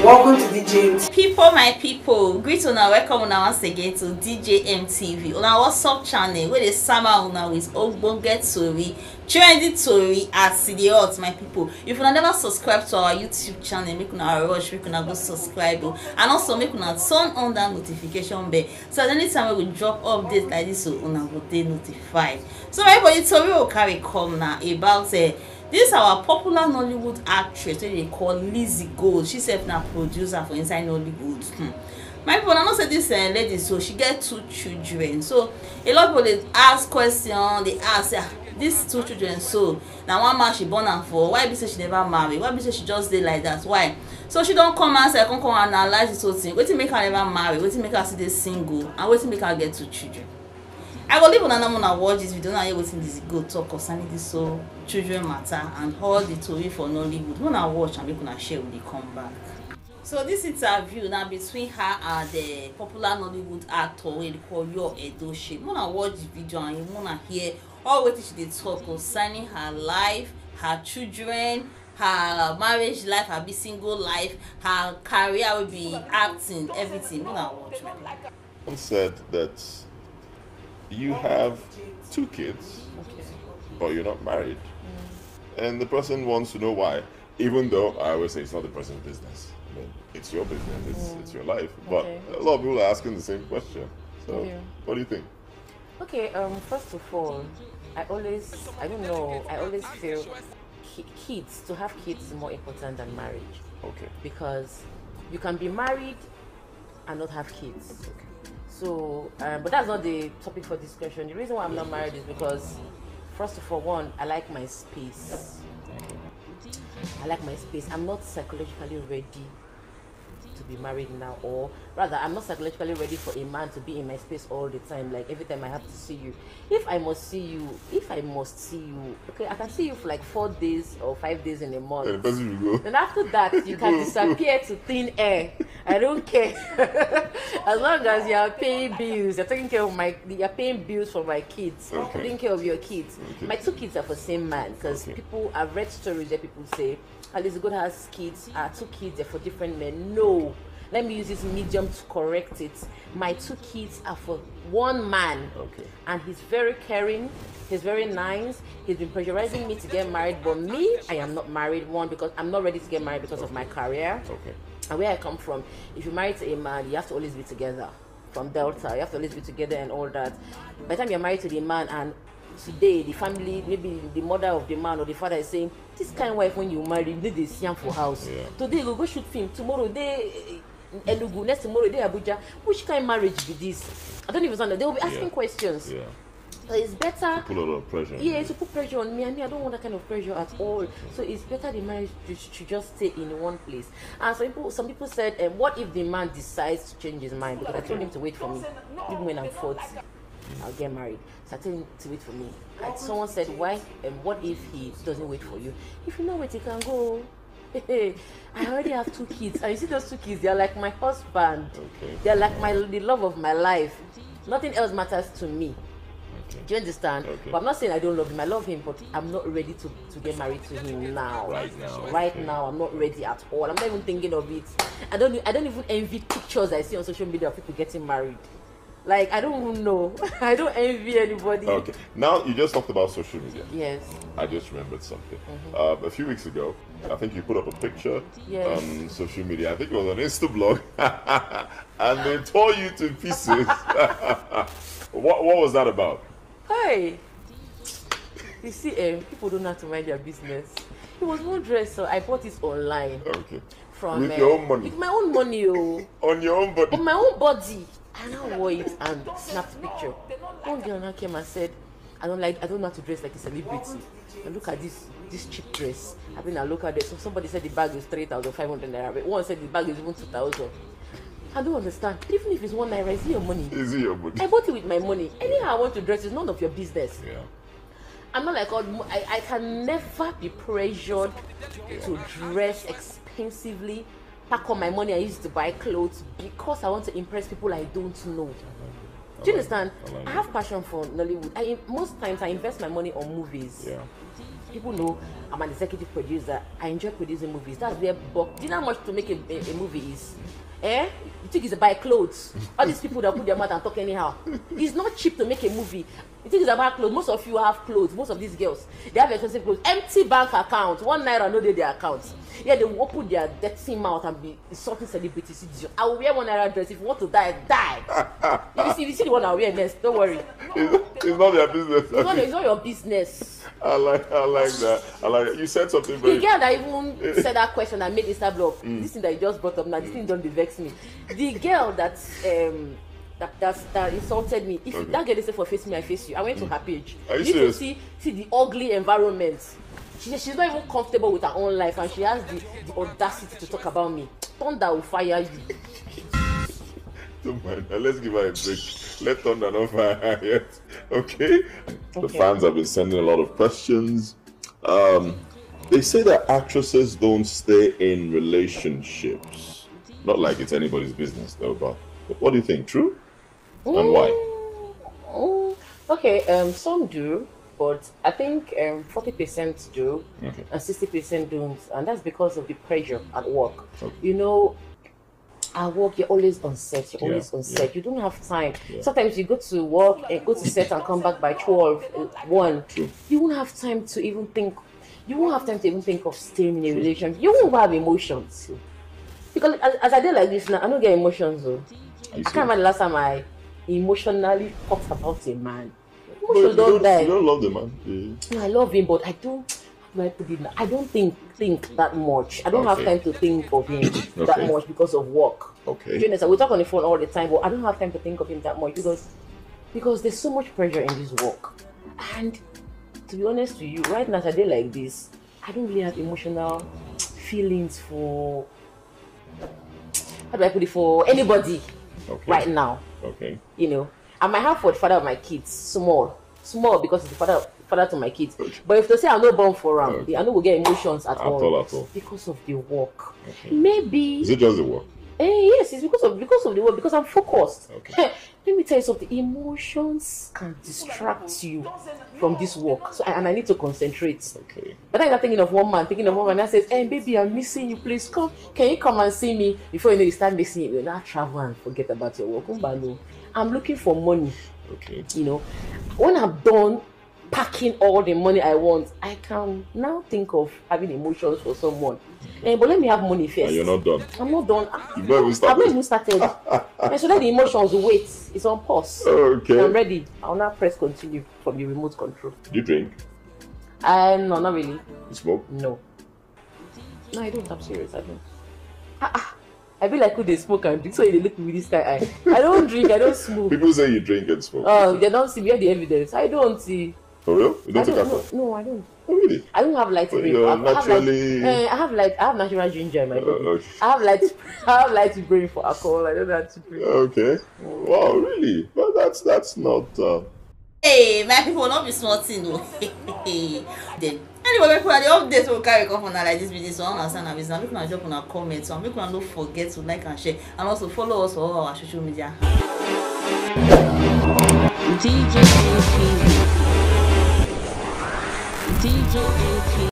Welcome to DJ People, my people, greet una, welcome una once again to DJ MTV. Una WhatsApp channel where they summer una with ogbonge tori, trendy tori as the hot, my people. If una never subscribe to our YouTube channel, make una rush, make una go subscribe, and also make una turn on that notification bell so that anytime we drop updates like this, so una go dey notified. So my people, the tori will carry come now about this our popular Nollywood actress wey they call Lizzie Gold. She sef na producer for inside Nollywood. My people, I know say this lady, so she get 2 children. So a lot of people dey ask question, they ask these 2 children, so now one man she born am for, why be say she never marry, why be say she just dey like that, why? So she don come answer, come analyze this whole thing. Wetin make her never marry, wetin make her still dey single, and wetin make her get 2 children. I go leave una watch this video and hear wetin Lizzie Gold talk concerning this whole children matter and all the tori for Nollywood. Una watch and make una share when they come back. So this interview now between her and the popular Nollywood actor wey they call Your Edochie. Una watch the video and you wanna hear all wetin she dey talk concerning her life, her children, her marriage life, her be single life, her career will be acting, everything. Una watch. One said that you have 2 kids, but you're not married, and the person wants to know why. Even though I always say it's not the person's business. I mean, it's your business, it's your life. But a lot of people are asking the same question. So, what do you think? Okay, first of all, I always feel to have kids is more important than marriage. Okay. Because you can be married and not have kids. Okay. So, but that's not the topic for discussion. The reason why I'm not married is because, first of all, one, I like my space. I'm not psychologically ready to be married now, or rather, I'm not psychologically ready for a man to be in my space all the time. Like every time I have to see you. If I must see you, okay, I can see you for like 4 days or 5 days in a month. And the person will go. And after that, you can disappear to thin air. I don't care. As long as you are paying bills, you're paying bills for my kids, taking care of your kids. Okay. My 2 kids are for the same man, because I've read stories that people say, Lizzie Gold has kids, 2 kids are for different men. No, let me use this medium to correct it. My 2 kids are for one man, and he's very caring, he's very nice. He's been pressurizing me to get married, but me, I am not married. One, because I'm not ready to get married because of my career. And where I come from, if you marry to a man, you have to always be together. From Delta, you have to always be together and all that. By the time you're married to the man, and today the family, maybe the mother of the man or the father is saying, this kind of wife when you marry, you need a siam for house. Today you go shoot film, tomorrow they Enugu, next tomorrow they Abuja. Which kind of marriage be this? I don't even understand. They will be asking questions. So it's better to put a lot of pressure. To put pressure on me, and I don't want that kind of pressure at all. So it's better the marriage should just stay in one place. And some people said, what if the man decides to change his mind? Because I told him to wait for me. Even when I'm 40, I'll get married. So I told him to wait for me. And someone said, why? And what if he doesn't wait for you? If you know where he can go. I already have 2 kids, and you see those 2 kids, they're like my husband. They're like the love of my life. Nothing else matters to me. Do you understand? But I'm not saying I don't love him. I love him, but I'm not ready to get married to him now. Right now, I'm not ready at all. I'm not even thinking of it. I don't even envy pictures I see on social media of people getting married. Like, I don't even know. I don't envy anybody. Okay. Now, you just talked about social media. Yes. I just remembered something. A few weeks ago, I think you put up a picture on social media. I think it was on Instablog. And they tore you to pieces. What was that about? Hey, you see, people don't have to mind their business. It was one dress, so I bought it online. From with your own money. With my own money, on your own body. On my own body. I now wore it and snapped the picture. One girl now came and said, I don't know how to dress like a celebrity. And look at this cheap dress. I look at it. So somebody said the bag is 3,500 naira. But one said the bag is even 2,000. I don't understand. Even if it's 1 naira, is it your money? Is it your money? I bought it with my money. Anyhow I want to dress, it's none of your business. I'm not like, I can never be pressured to dress expensively, pack on my money I used to buy clothes because I want to impress people I don't know. Do you understand? I have passion for Nollywood. Most times I invest my money on movies. people know I'm an executive producer. I enjoy producing movies. That's where but do you know how much to make a movie is? Eh? You think it's about clothes? All these people that put their mouth and talk anyhow. It's not cheap to make a movie. You think it's about clothes? Most of you have clothes. Most of these girls, they have expensive clothes. Empty bank accounts. 1 naira no dey their accounts. Yeah, they will open their dirty mouth and be insulting celebrities. I will wear 1 naira dress. If you want to die, die. If you see the one I wear next, don't worry. It's not their business. It's not your business. I like that. I like it. You said something very. The girl that even said that question and made Insta blog. This thing that you just brought up now, this thing don't vex me. The girl that insulted me. If that girl said for face me, I face you. I went to her page. Are you need serious? to see the ugly environment. She's not even comfortable with her own life, and she has the audacity to talk about me. Thunder will fire you. Don't mind. Let's give her a break. Let Thunder not fire her yet. Okay? The fans have been sending a lot of questions. They say that actresses don't stay in relationships. Not like it's anybody's business though, but what do you think? True? And why? Okay, some do, but I think 40% do, and 60% don't, and that's because of the pressure at work. Okay. You know, at work you're always on set. You're always on set. You don't have time. Sometimes you go to work and go to set and come back by 12, 1. True. You won't have time to even think. You won't have time to even think of staying in a relationship. You won't have emotions. Because as I did like this now, I don't get emotions though. I can't remember the last time I emotionally talked about a man. Emotions don't die. You don't love the man. No, I love him, but I don't. How do I put it now? I don't think that much. I don't have time to think of him that much because of work. Okay. You know, we talk on the phone all the time, but I don't have time to think of him that much because there's so much pressure in this work. And to be honest with you, right now, as a day like this, I don't really have emotional feelings for. How do I put it, for anybody right now? Okay. You know, I might have for the father of my kids, small because it's the father to my kids. But if they say I'm not born for him, I know we'll get emotions at all because of the work. Maybe. Is it just the work? Yes, it's because of the work, because I'm focused. Let me tell you something. Emotions can distract you from this work, so I need to concentrate. But I'm not thinking of one man, and I says, "Hey, baby, I'm missing you. Please come. Can you come and see me?" Before you know, you start missing it. You now travel and forget about your work. I'm looking for money. You know, when I'm done packing all the money I want, I can now think of having emotions for someone. But let me have money first. And you're not done. I'm not done. You've not even started. I've not even started. And so let the emotions wait. It's on pause. Okay. I'm ready. I'll now press continue from the remote control. Do you drink? No, not really. You smoke? No, I don't. I'm serious. I don't. I feel like who they smoke and drink, so they look at me with this guy. I don't drink. I don't smoke. People say you drink and smoke. Oh, they don't see. We have the evidence. I don't see. For real? You don't take alcohol? No, I don't. Oh, really? I don't have light brain. You're naturally. I have natural ginger in my body. I have light brain for alcohol. I don't have to drink. Okay. Wow, really? Well, that's not. Hey, my people, not be smarting, no. Then anyway, people, the updates will carry come on like this video. So understand our business. Make una drop on our comments. So make una don't forget to like and share, and also follow us for all our social media. DJ AP.